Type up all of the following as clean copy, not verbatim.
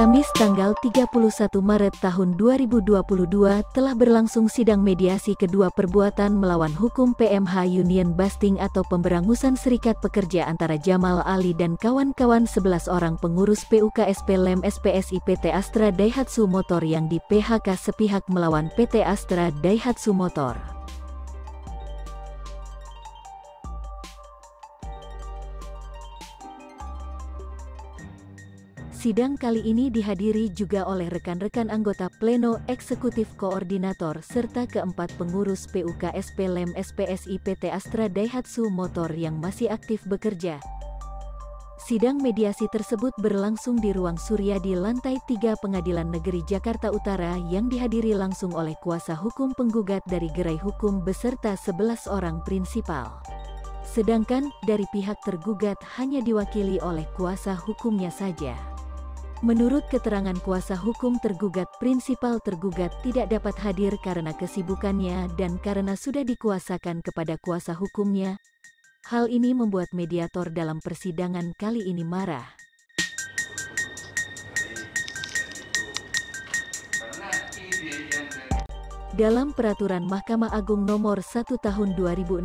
Kamis tanggal 31 Maret tahun 2022 telah berlangsung sidang mediasi kedua perbuatan melawan hukum PMH Union Busting atau pemberangusan serikat pekerja antara Jamal Ali dan kawan-kawan 11 orang pengurus PUKSP Lem SPSI PT Astra Daihatsu Motor yang di PHK sepihak melawan PT Astra Daihatsu Motor. Sidang kali ini dihadiri juga oleh rekan-rekan anggota Pleno Eksekutif Koordinator serta keempat pengurus PUKSP Lem SPSI PT Astra Daihatsu Motor yang masih aktif bekerja. Sidang mediasi tersebut berlangsung di Ruang Surya di lantai 3 Pengadilan Negeri Jakarta Utara yang dihadiri langsung oleh kuasa hukum penggugat dari gerai hukum beserta 11 orang prinsipal. Sedangkan dari pihak tergugat hanya diwakili oleh kuasa hukumnya saja. Menurut keterangan kuasa hukum tergugat, prinsipal tergugat tidak dapat hadir karena kesibukannya dan karena sudah dikuasakan kepada kuasa hukumnya. Hal ini membuat mediator dalam persidangan kali ini marah. Dalam Peraturan Mahkamah Agung Nomor 1 Tahun 2016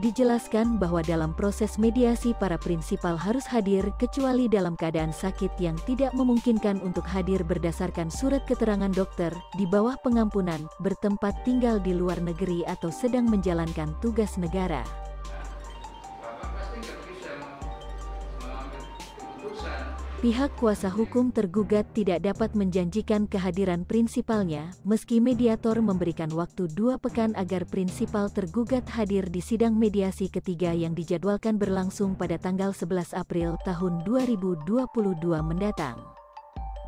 dijelaskan bahwa dalam proses mediasi para prinsipal harus hadir kecuali dalam keadaan sakit yang tidak memungkinkan untuk hadir berdasarkan surat keterangan dokter, di bawah pengampunan, bertempat tinggal di luar negeri atau sedang menjalankan tugas negara. Pihak kuasa hukum tergugat tidak dapat menjanjikan kehadiran prinsipalnya, meski mediator memberikan waktu 2 pekan agar prinsipal tergugat hadir di sidang mediasi ketiga yang dijadwalkan berlangsung pada tanggal 11 April tahun 2022 mendatang.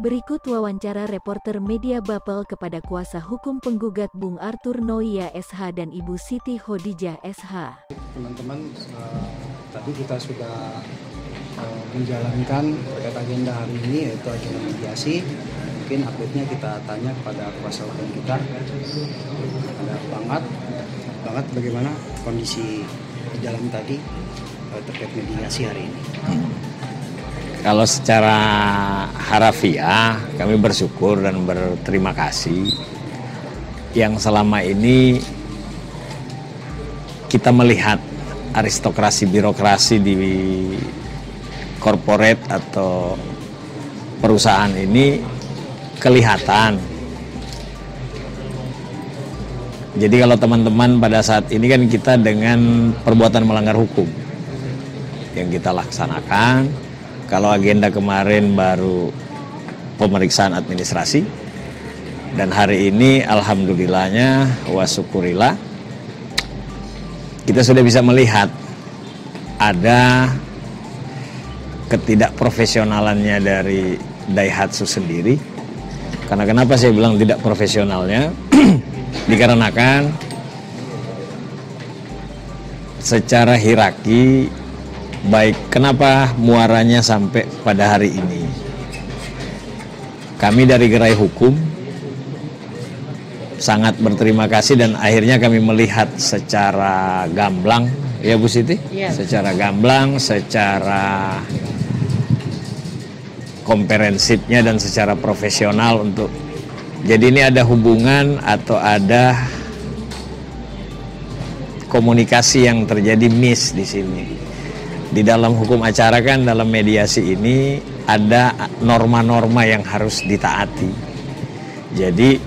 Berikut wawancara reporter Media Bubble kepada kuasa hukum penggugat Bung Arthur Noia SH dan Ibu Siti Khadijah SH. Teman-teman, tadi kita sudah menjalankan terkait agenda hari ini, yaitu agenda mediasi. Mungkin update-nya kita tanya kepada kuasa hukum kita. Ada Bangat, bagaimana kondisi di dalam tadi terkait mediasi hari ini? Kalau secara harafiah, kami bersyukur dan berterima kasih yang selama ini kita melihat aristokrasi birokrasi di korporat atau perusahaan ini kelihatan. Jadi kalau teman-teman pada saat ini kan kita dengan perbuatan melanggar hukum yang kita laksanakan. Kalau agenda kemarin baru pemeriksaan administrasi, dan hari ini alhamdulillahnya wa syukurillah kita sudah bisa melihat ada ketidakprofesionalannya dari Daihatsu sendiri. Karena kenapa saya bilang tidak profesionalnya? Dikarenakan secara hierarki, baik kenapa muaranya sampai pada hari ini. Kami dari gerai hukum sangat berterima kasih dan akhirnya kami melihat secara gamblang, ya Bu Siti? Ya. Secara gamblang, secara komprehensifnya dan secara profesional untuk jadi ini ada hubungan atau ada komunikasi yang terjadi miss di sini. Di dalam hukum acara kan dalam mediasi ini ada norma-norma yang harus ditaati. Jadi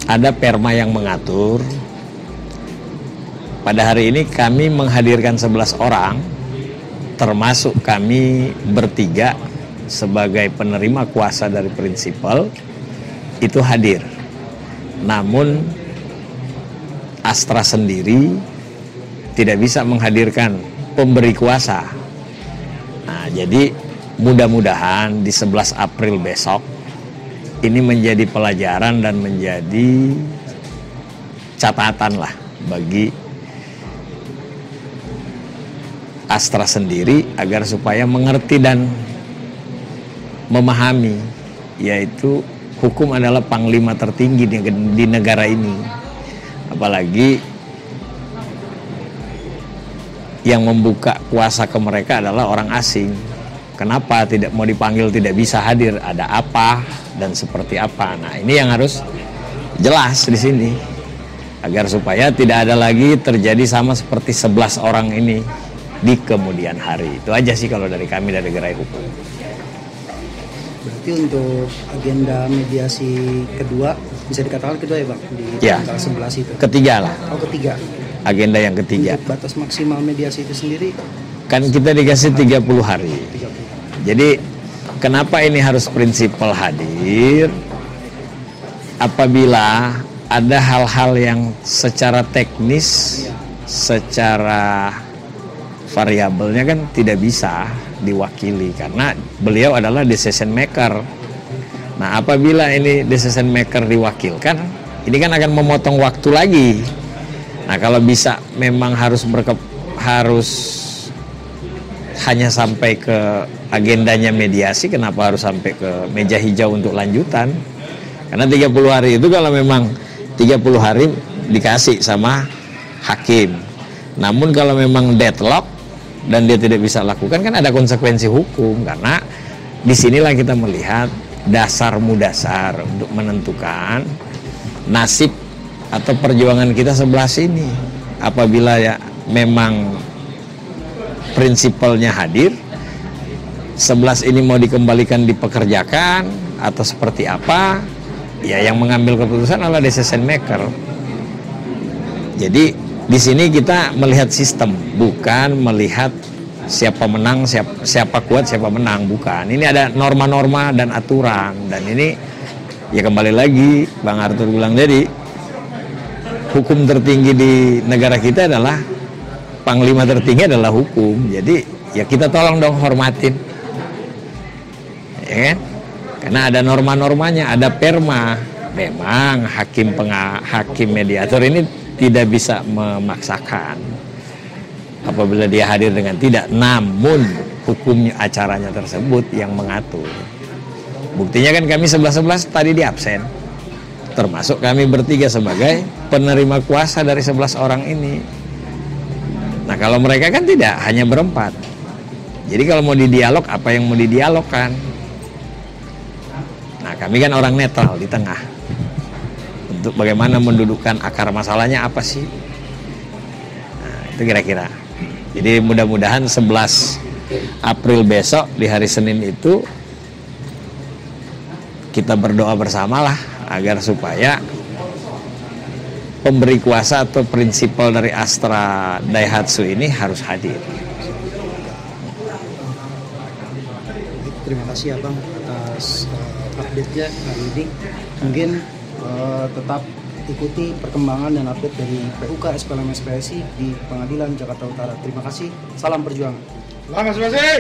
ada perma yang mengatur. Pada hari ini kami menghadirkan 11 orang, termasuk kami bertiga sebagai penerima kuasa dari prinsipal itu hadir. Namun Astra sendiri tidak bisa menghadirkan pemberi kuasa. Nah, jadi mudah-mudahan di 11 April besok ini menjadi pelajaran dan menjadi catatan lah bagi Astra sendiri agar supaya mengerti dan memahami, yaitu hukum adalah panglima tertinggi di negara ini. Apalagi yang membuka kuasa ke mereka adalah orang asing. Kenapa tidak mau dipanggil, tidak bisa hadir? Ada apa dan seperti apa? Nah, ini yang harus jelas di sini agar supaya tidak ada lagi terjadi sama seperti 11 orang ini di kemudian hari. Itu aja sih kalau dari kami dari Gerai Hukum. Berarti untuk agenda mediasi kedua, bisa dikatakan kedua ya Bang? Di tanggal 11 itu? Ketiga lah. Oh, ketiga. Agenda yang ketiga. Untuk batas maksimal mediasi itu sendiri? Kan kita dikasih 30 hari. 30. Jadi kenapa ini harus prinsipal hadir? Apabila ada hal-hal yang secara teknis, secara variabelnya kan tidak bisa diwakili karena beliau adalah decision maker. Nah, apabila ini decision maker diwakilkan, ini kan akan memotong waktu lagi. Nah, kalau bisa memang harus hanya sampai ke agendanya mediasi, kenapa harus sampai ke meja hijau untuk lanjutan? Karena 30 hari itu kalau memang 30 hari dikasih sama hakim. Namun kalau memang deadlock dan dia tidak bisa lakukan, kan ada konsekuensi hukum. Karena disinilah kita melihat dasar mudasar untuk menentukan nasib atau perjuangan kita sebelah sini. Apabila ya memang prinsipalnya hadir, 11 ini mau dikembalikan dipekerjakan atau seperti apa, ya yang mengambil keputusan adalah decision maker. Jadi di sini kita melihat sistem, bukan melihat siapa menang, siapa kuat, siapa menang, bukan. Ini ada norma-norma dan aturan, dan ini ya kembali lagi Bang Arthur bilang tadi, hukum tertinggi di negara kita adalah panglima tertinggi adalah hukum. Jadi ya kita tolong dong hormatin, ya kan? Karena ada norma-normanya, ada perma. Memang hakim mediator ini tidak bisa memaksakan apabila dia hadir dengan tidak, namun hukum acaranya tersebut yang mengatur. Buktinya kan kami 11-11 tadi di absen, termasuk kami bertiga sebagai penerima kuasa dari 11 orang ini. Nah, kalau mereka kan tidak, hanya berempat. Jadi kalau mau didialog, apa yang mau didialogkan? Nah, kami kan orang netral di tengah untuk bagaimana mendudukkan akar masalahnya apa sih. Nah, itu kira-kira. Jadi mudah-mudahan 11 April besok di hari Senin itu kita berdoa bersamalah agar supaya pemberi kuasa atau prinsipal dari Astra Daihatsu ini harus hadir. Terima kasih Abang atas update-nya hari ini. Mungkin tetap ikuti perkembangan dan update dari PUK SPLM SPSI di Pengadilan Jakarta Utara. Terima kasih. Salam perjuangan. Selamat SPSI.